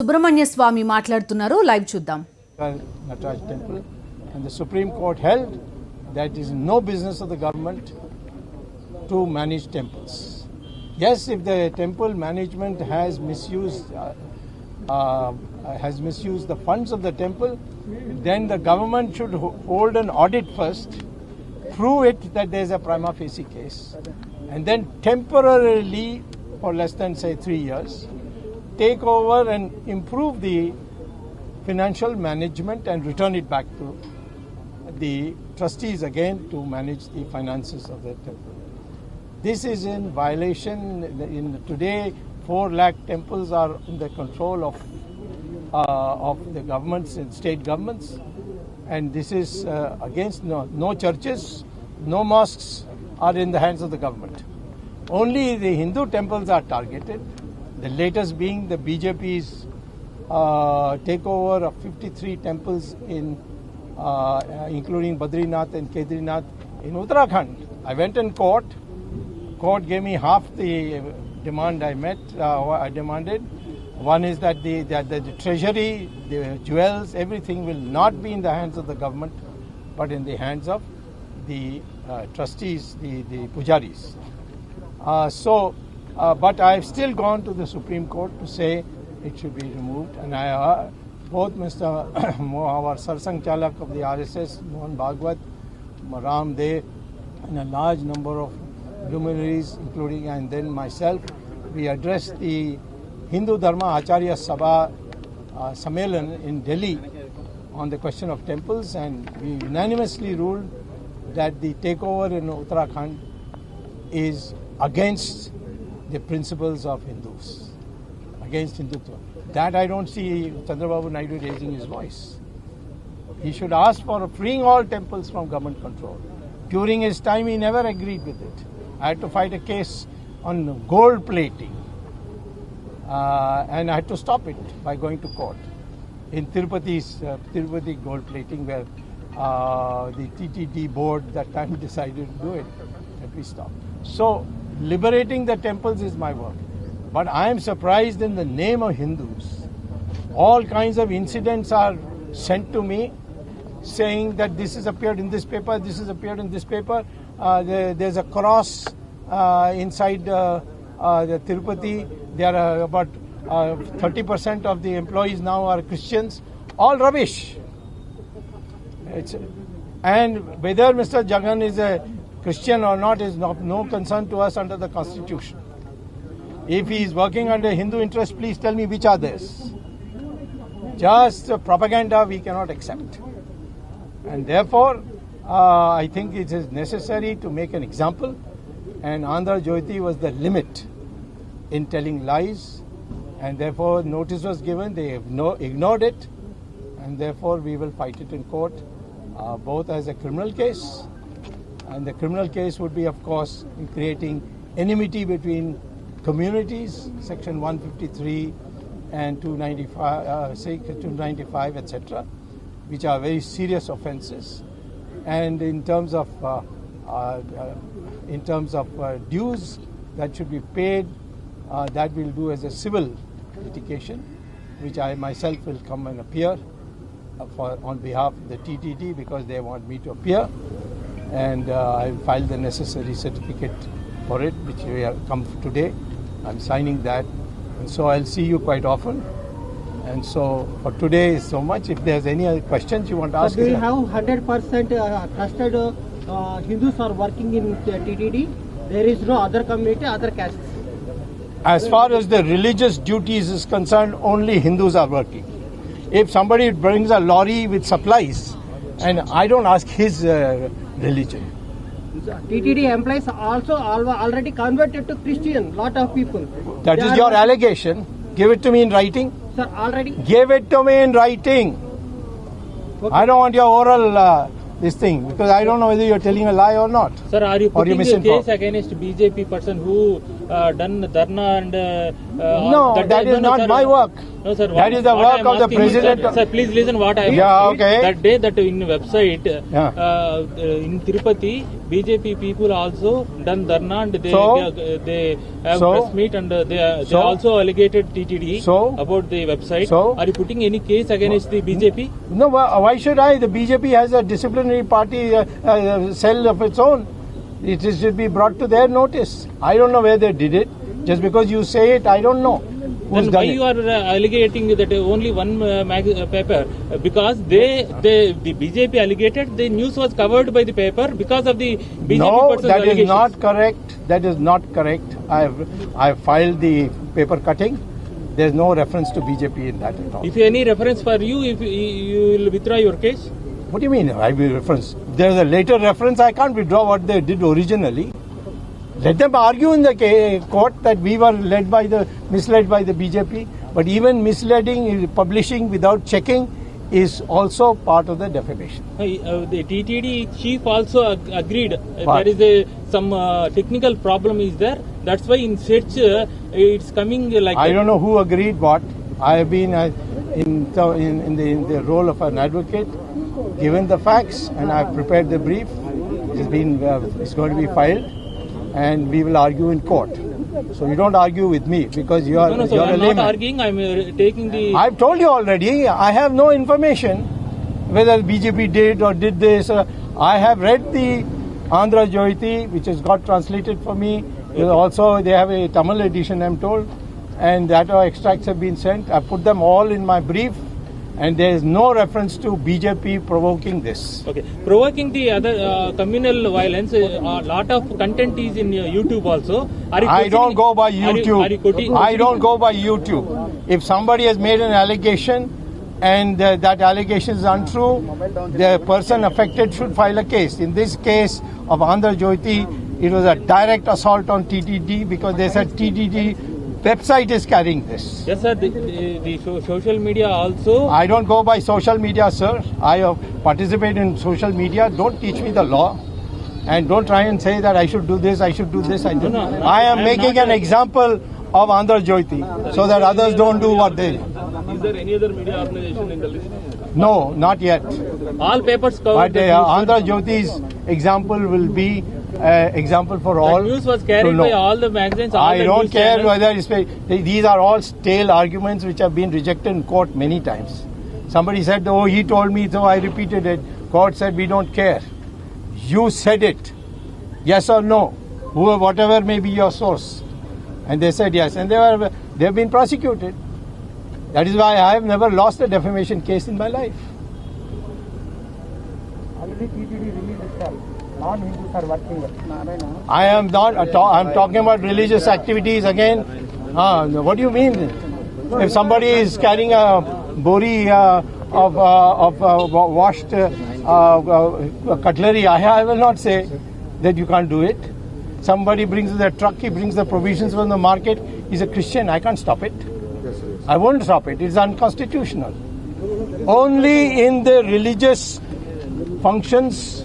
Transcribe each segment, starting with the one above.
సుబ్రహ్మణ్య స్వామి మాట్లాడుతున్నారు. లైవ్ చూద్దాం. Nataraj temple, and the Supreme Court held that it is no business of the government to manage temples. Yes, if the temple management has misused the funds of the temple, then the government should hold an audit first, prove it that there is a prima facie case, and then temporarily, for less than say 3 years, take over and improve the financial management and return it back to the trustees again to manage the finances of the temple. This is in violation. Today 4 lakh temples are in the control of the governments and state governments, and this is against no churches, no mosques are in the hands of the government. Only the Hindu temples are targeted. The latest being the BJP's takeover of 53 temples including Badrinath and Kedarnath in Uttarakhand. I went in court. Court gave me half the demand I demanded. One is that the treasury, the jewels, everything will not be in the hands of the government, but in the hands of the trustees, the pujaris. But I have still gone to the Supreme Court to say it should be removed, and both Mr. our Sarsang Chalak of the RSS, Mohan Bhagwat, Ram Dev, and a large number of luminaries, including and then myself, we addressed the Hindu Dharma Acharya Sabha Sammelan in Delhi on the question of temples, and we unanimously ruled that the takeover in Uttarakhand is against the principles of Hindus, against Hindutva. That I don't see Chandrababu Naidu raising his voice. He should ask for freeing all temples from government control. During his time, he never agreed with it. I had to fight a case on gold plating, and I had to stop it by going to court. In Tirupati gold plating, where the TTD board that time decided to do it, that we stopped. So, liberating the temples is my work. But I am surprised in the name of Hindus. All kinds of incidents are sent to me saying that this has appeared in this paper, this has appeared in this paper. There's a cross inside the Tirupati. There are about 30% of the employees now are Christians. All rubbish. And whether Mr. Jagan is a Christian or not is no concern to us under the Constitution. If he is working under Hindu interest, please tell me which are theirs. Just propaganda we cannot accept. And therefore, I think it is necessary to make an example. And Andhra Jyoti was the limit in telling lies. And therefore, notice was given. They have ignored it. And therefore, we will fight it in court, both as a criminal case. And the criminal case would be, of course, in creating enmity between communities, Section 153 and 295, etc., which are very serious offences. And in terms of dues that should be paid, that we'll do as a civil litigation, which I myself will come and appear on behalf of the TTD because they want me to appear. And I filed the necessary certificate for it, which we have come today. I'm signing that, and so I'll see you quite often. And so for today is so much. If there's any other questions you want to ask, do you have 100% trusted Hindus are working in TTD? There is no other community, other castes. As far as the religious duties is concerned, only Hindus are working. If somebody brings a lorry with supplies, and I don't ask his religion. TTD employees also already converted to Christian, lot of people. That is your allegation. Give it to me in writing. Sir, already? Give it to me in writing. Okay. I don't want your oral this thing, because I don't know whether you're telling a lie or not. Sir, are you putting a case against BJP person who done dharna and No, that is not sir, my work. No, sir. That is the what work I am of the asking is, president. Sir, please listen what I am Yeah, asking. okay. That day that in website, Yeah. in Tirupati, BJP people also done dharna and they So? they have So? press meet and they So? also allocated TTD So? about the website. So? Are you putting any case against the BJP? No, why should I? The BJP has a disciplinary party cell of its own. It should be brought to their notice. I don't know where they did it. Just because you say it, I don't know who's Then done why it. you are alleging that only one paper? Because the BJP allegated the news was covered by the paper because of the BJP No, person's that is allegations. not correct. That is not correct. I've filed the paper cutting. There's no reference to BJP in that at all. If any reference for you, if you will withdraw your case. What do you mean? I will reference. There's a later reference. I can't withdraw what they did originally. Let them argue in the court that we were misled by the BJP. But even misleading, publishing without checking is also part of the defamation. The TTD chief also agreed What? there is some technical problem is there. That's why in search it's coming like. I don't know who agreed what. I have been in the role of an advocate, given the facts, and I've prepared the brief. It's going to be filed, and we will argue in court. So you don't argue with me because you are No, so you're a I'm not layman. arguing. I'm taking the. I've told you already. I have no information whether BJP did or did this. I have read the Andhra Jyoti, which has got translated for me. Also, they have a Tamil edition, I'm told, and that extracts have been sent. I put them all in my brief, and there is no reference to BJP provoking this. Okay, provoking the other communal violence. A lot of content is in YouTube also. Are you I don't questioning- go by are you YouTube. questioning- I don't go by YouTube. If somebody has made an allegation and that allegation is untrue, the person affected should file a case. In this case of Andhra Jyoti, it was a direct assault on TTD because they said TTD website is carrying this. Yes, sir. Social media also. I don't go by social media, sir. I participate in social media. Don't teach me the law. And don't try and say that I should do this, I should do this. I am I am making not an example of Andhra Jyoti so that others don't do what they do. Is there any other media organization in the list? No, not yet. All papers covered. But the news. Andhra Jyoti's example will be example for all. The news was to carried know. by all the magazines. All I the don't news care channels. whether these are all stale arguments which have been rejected in court many times. Somebody said, oh, he told me, so I repeated it. Court said, we don't care. You said it. Yes or no? Whatever may be your source. And they said yes. And they have been prosecuted. That is why I have never lost a defamation case in my life. Already TTD released itself. Non-Hindus are working. I am not. I'm talking about religious activities again. What do you mean? If somebody is carrying a bori of washed cutlery, I will not say that you can't do it. Somebody brings the truck, he brings the provisions from the market. He's a Christian. I can't stop it. I won't stop it. It's unconstitutional. Only in the religious functions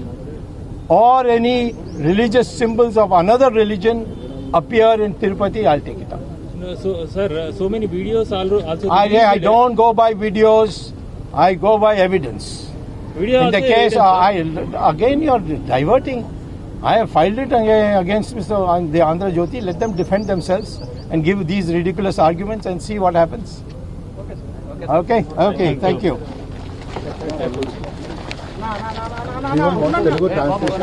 or any religious symbols of another religion appear in Tirupati, I'll take it up. No, so, sir, so many videos also. I don't go by videos, I go by evidence. Video In the also case, evidence, again you're diverting. I have filed it against the Andhra Jyoti. Let them defend themselves and give these ridiculous arguments and see what happens. Okay, thank you. Even want Telugu translation.